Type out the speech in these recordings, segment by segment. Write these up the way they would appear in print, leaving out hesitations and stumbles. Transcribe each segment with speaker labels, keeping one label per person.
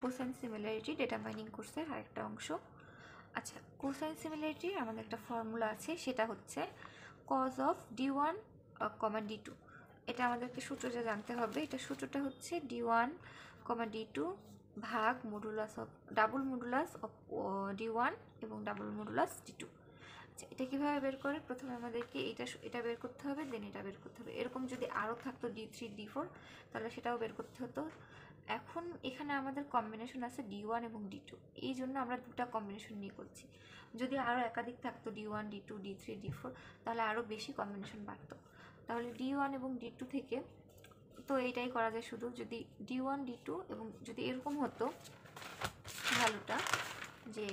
Speaker 1: Cosine similarity determining কোর্সের আরেকটা অংশ। আচ্ছা, কোসাইন সিমিলারিটির আমাদের একটা ফর্মুলা আছে, সেটা হচ্ছে কজ অফ d1, d2। এটা আমাদেরকে সূত্রটা জানতে হবে। এটা সূত্রটা হচ্ছে d1, d2 ভাগ modulus of double modulus of d1 এবং ডাবল মডুলাস d2। আচ্ছা, এটা কীভাবে বের করে? প্রথমে আমাদেরকে এটা বের করতে হবে, দেন এটা বের করতে হবে। এরকম যদি আরও থাকতো d3 d4 তাহলে সেটাও বের করতে হতো। এখন এখানে আমাদের কম্বিনেশন আছে d1 এবং d2, এই জন্য আমরা দুটা কম্বিনেশন নিয়ে করছি। যদি আরও একাধিক থাকতো d1 d2 d3 d4 তাহলে আরও বেশি কম্বিনেশন বাড়ত। তাহলে d1 এবং d2 থেকে তো এইটাই করা যায় শুধু, যদি d1 d2 এবং যদি এরকম হতো ভ্যালুটা যে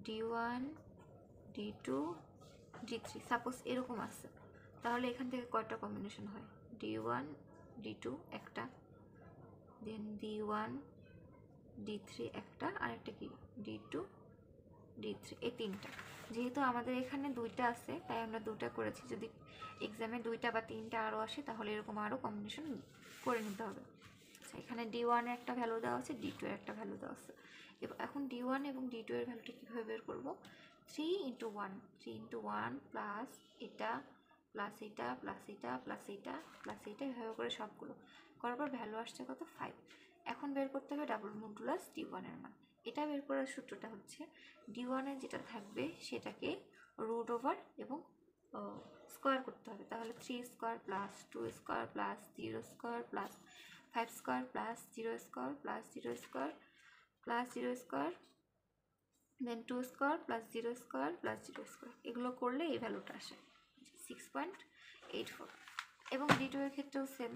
Speaker 1: d1 d2 d3 সাপোজ এরকম আছে, তাহলে এখান থেকে কয়টা কম্বিনেশন হয়? d1 d2 একটা, দেন d1 d3 একটা, আরেকটা কি d2 d3, এই তিনটা। যেহেতু আমাদের এখানে দুইটা আছে তাই আমরা দুটা করেছি। যদি এক্সামে দুইটা বা তিনটা আরও আসে তাহলে এরকম আরও কম্বিনেশন করে নিতে হবে। আচ্ছা, এখানে d1 এর একটা ভ্যালু দেওয়া আছে, d2 এর একটা ভ্যালু দেওয়া আছে। এখন d1 এবং d2 এর ভ্যালুটা কীভাবে বের করবো? 3 × 1 3 × 1 প্লাস এটা প্লাস এটা প্লাস এটা প্লাস এটা প্লাস এটা, এভাবে করে সবগুলো করার পর ভ্যালু আসছে কত? 5। এখন বের করতে হবে ডাবল মডুলাস d1 এর মান। এটা বের করার সূত্রটা হচ্ছে d1 এ যেটা থাকবে সেটাকে রুট ওভার এবং স্কোয়ার করতে হবে। তাহলে 3 square plus 2 square plus 0 square plus 5 square plus 0 square plus 0 square plus 0 square, then 2 square plus 0 square plus 0 square, এগুলো করলে এই ভ্যালুটা আসে 6.84। এবং d2 এর ক্ষেত্রেও সেম,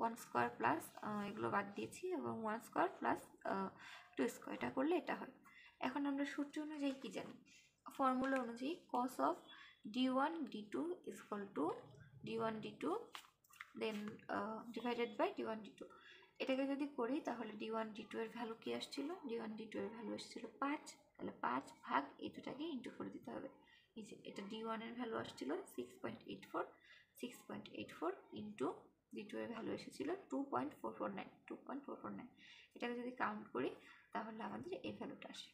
Speaker 1: 1 স্কোয়ার প্লাস এগুলো বাদ দিয়েছি এবং 1 স্কোয়ার প্লাস 2 স্কোয়ার, এটা করলে এটা হয়। এখন আমরা সূত্র অনুযায়ী কী জানি? ফর্মুলা অনুযায়ী cos of d1 d2 is equal to d1 d2 then divided by d1 d2। এটাকে যদি করি তাহলে d1 d2 এর ভ্যালু কি আসছিল? d1 d2 এর ভ্যালু আসছিল 5। তাহলে 5 ভাগ এই দুটাকে ইন্টু করে দিতে হবে। এই যে এটা d1 এর ভ্যালু আসছিল 6.84, 6.84 ইন্টু d2 এর ভ্যালু এসেছিল 2.449। এটাকে যদি কাউন্ট করি তাহলে আমাদের এই ভ্যালুটা আসে।